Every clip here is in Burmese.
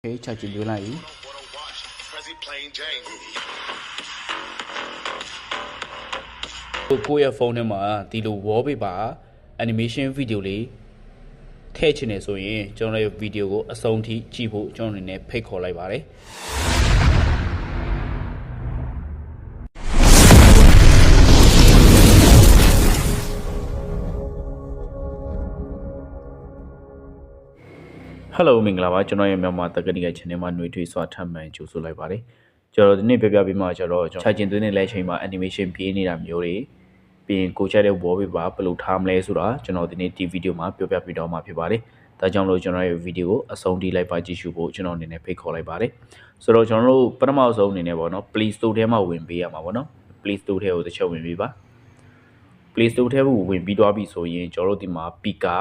Okay, charge it likeကိုယ့်ရဲ့ဖုန်းထဲမှာဒီလို wallpaper animation video လေးထည့်ချင်နေဆိုရင်ကျွန်တော်ရဲ့ video ကိုအဆုံးထိကြည့်ဖို့ကျွန်တော်အနေနဲ့ဖိတ်ခေါ်လိုက်ပါတယ် Hello မင်္ဂလာပါကျွန်တော်ရဲ့မြန်မာတက္ကသိုလ် channel မှာຫນွေထွေးစွာထပ်မံကြိုဆိုလိုက်ပါတယ်ကျွန်တော်ဒီနေ့ပြပြပေးမှာကျွန်တော်ခြာကျင်သွင်းတဲ့လက်ချိန်မှာ animation ပြေးနေတာမျိုးတွေပြီးရင်ကိုချတဲ့ wallpaper ဘယ်လိုထားမလဲဆိုတာကျွန်တော်ဒီနေ့ဒီ video မှာပြပြပေးတော့မှာဖြစ်ပါတယ်ဒါကြောင့်လို့ကျွန်တော်ရဲ့ video ကိုအဆုံးထိလိုက်ပါကြည့်ရှုဖို့ကျွန်တော်အနေနဲ့ဖိတ်ခေါ်လိုက်ပါတယ်ဆိုတော့ကျွန်တော်တို့ပထမဆုံးအနေနဲ့ပေါ့နော် Play Store ထဲမှာဝင်ပေးရမှာပေါ့နော် Play Store ထဲကိုတစ်ချက်ဝင်ပေးပါ Play Store ထဲကိုဝင်ပြီးသွားပြီဆိုရင်ကျွန်တော်တို့ဒီမှာ Pika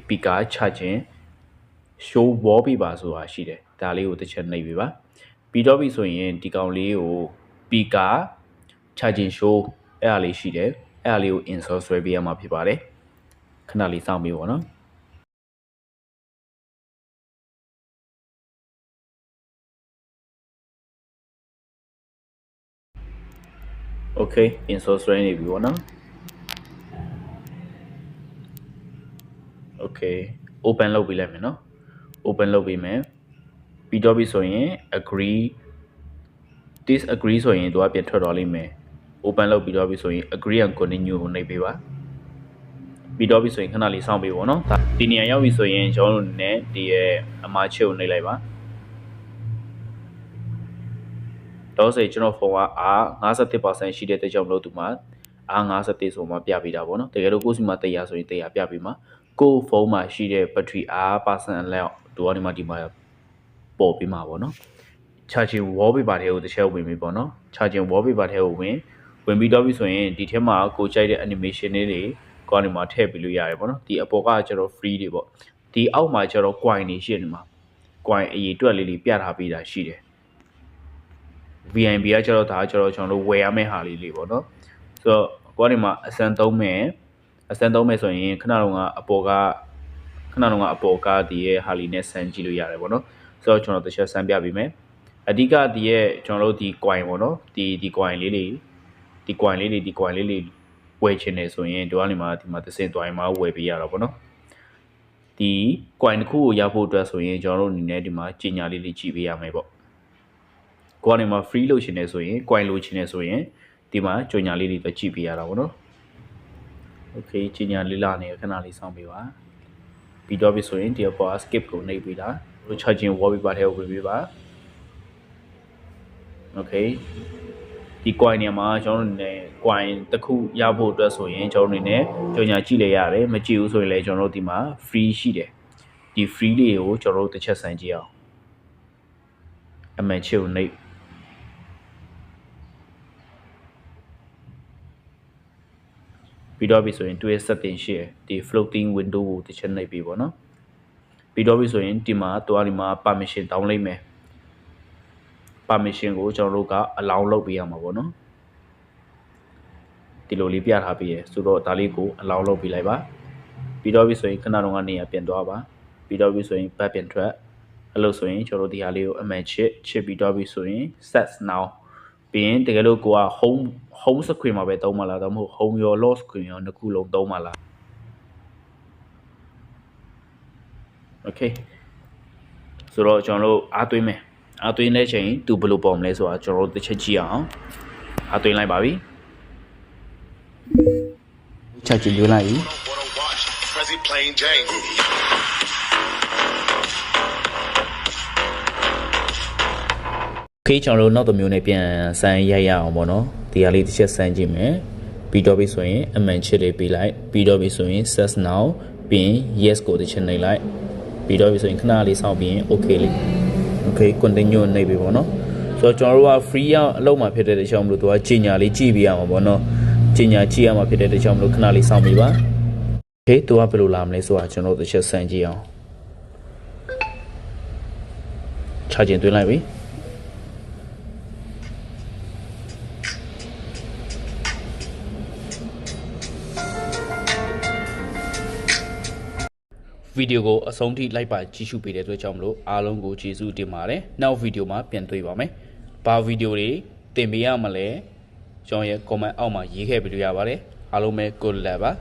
Pika charging show wallpaper ဆိုတာရှိတယ်ဒါလေးကိုတစ်ချက်နှိပ်ပေးပါပြီးတော့ပြီဆိုရင်ဒီကောင်လေးကို Pika charging show အဲ့ဒါလေးရှိတယ်အဲ့ဒါလေးကို install ဆွဲပေးရမှာဖြစ်ပါတယ်ခဏလေးစောင့်ပေးပါနော် Okay install ဆွဲနေပြီပေါ့နော် Okay open လုပ်ပေးလိုက်မယ်နော် open လုပ်ပေးမယ်ပြီးတော့ပြီဆိုရင် agree disagree ဆိုရင်သူကပြန်ထွက်သွားလိမ့်မယ် open လုပ်ပြီးတော့ပြီဆိုရင် agree and continue ကိုနှိပ်ပေးပါပြီးတော့ပြီဆိုရင်ခဏလေးစောင့်ပေးပါနော်ဒီနေရာရောက်ပြီဆိုရင်ကျွန်တော်တို့နဲ့ဒီရဲ့အမားချစ်ကိုနှိပ်လိုက်ပါတော့ဆိုကျွန်တော်ဖုန်းက51% ရှိတဲ့တဲ့ကြောင့်မလို့သူမှာ51ဆိုမှပြပေးတာပေါ့နော်တကယ်လို့ကိုယ့်စီမှာ100ဆိုရင်100ပြပေးမှာကိုဖုန်းမှာရှိတဲ့ battery % လောက်သူကဒီမှာပေါ်ပြီးမှာပေါ့နော် charging wallpaper ထဲကိုတစ်ချက်ဝင်ပြီပေါ့နော် charging wallpaper ထဲကိုဝင်ပြီးတော့ပြီဆိုရင်ဒီထဲမှာကိုကြိုက်တဲ့ animation လေးတွေကိုဒီမှာထည့်ပြီးလို့ရတယ်ပေါ့နော်ဒီအပေါ်ကကျတော့ free တွေပေါ့ဒီအောက်မှာကျတော့ coin တွေရှိတယ်မှာ coin အရေးအတွက်လေးပြထားပေးတာရှိတယ် VIP ကကျတော့ဒါကျတော့ကျွန်တော်တို့ဝယ်ရမယ့်ဟာလေးပေါ့နော်ဆိုတော့ကိုကဒီမှာအစမ်းသုံးမယ်ဆိုရင်ခဏတော့ကအပေါ်ကဒီရဲ့ဟာလီနဲ့ဆန်းကြည့်လို့ရတယ်ပေါ့နော်ဆိုတော့ကျွန်တော်တစ်ချက်ဆန်းပြပေးမယ်အဓိကဒီရဲ့ကျွန်တော်တို့ဒီ coin ပေါ့နော်ဒီ coin လေးတွေဝယ်ချင်တယ်ဆိုရင်ဒီကနေမှဒီမှာတစ်စင်သွားရင်မှဝယ်ပေးရတော့ပေါ့နော်ဒီ coin တစ်ခုကိုရဖို့အတွက်ဆိုရင်ကျွန်တော်တို့အနေနဲ့ဒီမှာကြီးညာလေးကြည့်ပေးရမယ်ပေါ့ကိုကနေမှ free လို့ရှင်နေဆိုရင် coin လို့ရှင်နေဆိုရင်ဒီမှာကြီးညာလေးတွေကြည့်ပေးရတာပေါ့နော် Okay ကြီးညာလေးလာနေခဏလေးစောင့်ပေးပါပြီးတော့ပြီဆိုရင်ဒီအပေါ် skip ကိုနှိပ်ပေးတာ charging wallpaper ထဲကိုဝင်ပေးပါ Okay ဒီ coin နေမှာကျွန်တော်တို့နေ coin တစ်ခုရဖို့အတွက်ဆိုရင်ကျွန်တော်တို့နေနဲ့ကြော်ညာကြည့်လိုက်ရတယ်မကြည့်ဘူးဆိုရင်လည်းကျွန်တော်တို့ဒီမှာ free ရှိတယ်ဒီ free လေးကိုကျွန်တော်တို့တစ်ချက်ဆန်းကြည့်အောင်အမှန်ချစ်ကိုနှိပ်ပြီးတော့ပြီဆိုရင်တွဲ setting ရှိတယ်ဒီ floating window ကိုတစ်ချက်နှိပ်ပြီးပေါ့နော်ပြီးတော့ပြီဆိုရင်ဒီမှာဒီမှာ permission တောင်းလိုက်မယ် permission ကိုကျွန်တော်တို့က allow လုပ်ပေးရမှာပေါ့နော်ဒီလိုလေးပြထားပေးရဆိုတော့ဒါလေးကို allow လုပ်ပေးလိုက်ပါပြီးတော့ပြီဆိုရင်ခဏတော့ကနေရပြန်သွားပါပြီးတော့ပြီဆိုရင် back ပြန်ထွက်အဲ့လိုဆိုရင်ကျွန်တော်တို့ဒီဟာလေးကိုအမှန်ချစ်ပြီးတော့ပြီဆိုရင် set now ပြီးရင်တကယ်လို့ကိုက home screen မှာပဲသုံးမှာလားဒါမှမဟုတ် home ရော lock screen ရောနှစ်ခုလုံးသုံးမှာလား Okay ဆိုတော့ကျွန်တော်တို့အားသွင်းမယ်အားသွင်းတဲ့ချိန်သူဘယ်လိုပေါ်မလဲဆိုတာကျွန်တော်တို့တစ်ချက်ကြည့်အောင်အားသွင်းလိုက်ပါပြီချက်ကြည့်လိုက်ပြီOkay ကျွန်တော်တို့နောက်တစ်မျိုးနဲ့ပြန်ဆန်းရိုက်ရအောင်ပေါ့နော်ဒီဟာလေးတစ်ချက်ဆန်းကြည့်မယ်ပြီးတော့ပြီဆိုရင်အမှန်ချစ်လေးပေးလိုက်ပြီးတော့ပြီဆိုရင် set now ပြီးရင် yes ကိုတစ်ချက်နှိပ်လိုက်ပြီးတော့ပြီဆိုရင်ခဏလေးစောင့်ပြီးရင် okay လေး Okay continue နှိပ်ပြီပေါ့နော်ဆိုတော့ကျွန်တော်တို့က free ရအလုပ်မှာဖြစ်တဲ့တခြားမလို့သူကကြီးညာလေးကြည့်ပြရမှာပေါ့နော်ကြီးညာကြည့်ရမှာဖြစ်တဲ့တခြားမလို့ခဏလေးစောင့်ပြီပါ Okay သူကဘယ်လိုလာမလဲဆိုတာကျွန်တော်တို့တစ်ချက်ဆန်းကြည့်အောင်ချာကျင်သွင်းလိုက်ပြီ ဗီဒီယိုကိုအဆုံးထိလိုက်ပါကြည့်ရှုပေးတဲ့အတွက်ကြောင့်မလို့အားလုံးကိုကျေးဇူးတင်ပါတယ်နောက်ဗီဒီယိုမှာပြန်တွေ့ပါမယ်ဘာဗီဒီယိုတွေတင်ပေးရမလဲကျွန်တော်ရဲ့ comment အောက်မှာရေးခဲ့ပြီးလို့ရပါတယ်အားလုံးပဲ good luck ပါ